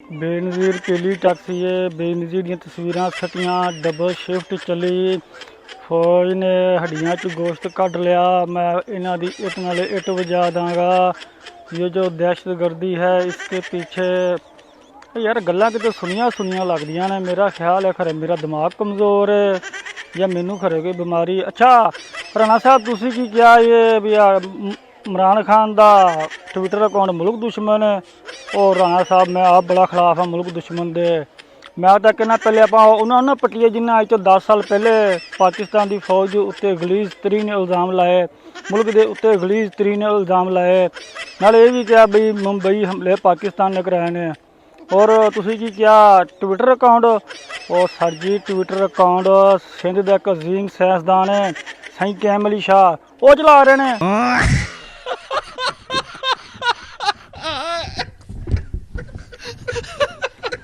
ਬੇਨਜ਼ੀਰ ਪੀਲੀ ਟੈਕਸੀ ਹੈ। ਬੇਨਜ਼ੀਰ ਦੀਆਂ ਤਸਵੀਰਾਂ ਸਟੀਆਂ। ਡਬਲ ਸ਼ਿਫਟ ਚੱਲੀ। ਫੌਜ ਨੇ ਹੱਡੀਆਂ 'ਚ ਗੋਸ਼ਤ ਕੱਢ ਲਿਆ। मैं इन्हों की इट नाले इट वजा दाँगा। ये जो दहशतगर्दी है इसके पीछे यार गल्लां किते सुनिया लगदियां ने। मेरा ख्याल है खरे मेरा दिमाग कमज़ोर है या मैनू खरे कोई बीमारी। अच्छा राणा साहब तुसीं की किया ये भी इमरान खान का ट्विटर अकाउंट मुल्क दुश्मन है। और राणा साहब मैं आप बड़ा खिलाफ हाँ मुल्क दुश्मन दे। मैं तो कहना पहले आप उन्होंने पट्टिए जिन्हें अज तो 10 साल पहले पाकिस्तान की फौज उत्ते गलीज तरीन इल्ज़ाम लाए, मुल्क के उत्ते गलीज तरीन इल्ज़ाम लाए। नाले ये भी कहा बई मुंबई हमले पाकिस्तान ने कराए ने। और तुसी की क्या ट्विटर अकाउंट और सर जी ट्विटर अकाउंट सिंध का एक अजीम साइंसदान है साईं कैम अली शाह वो चला रहे हैं।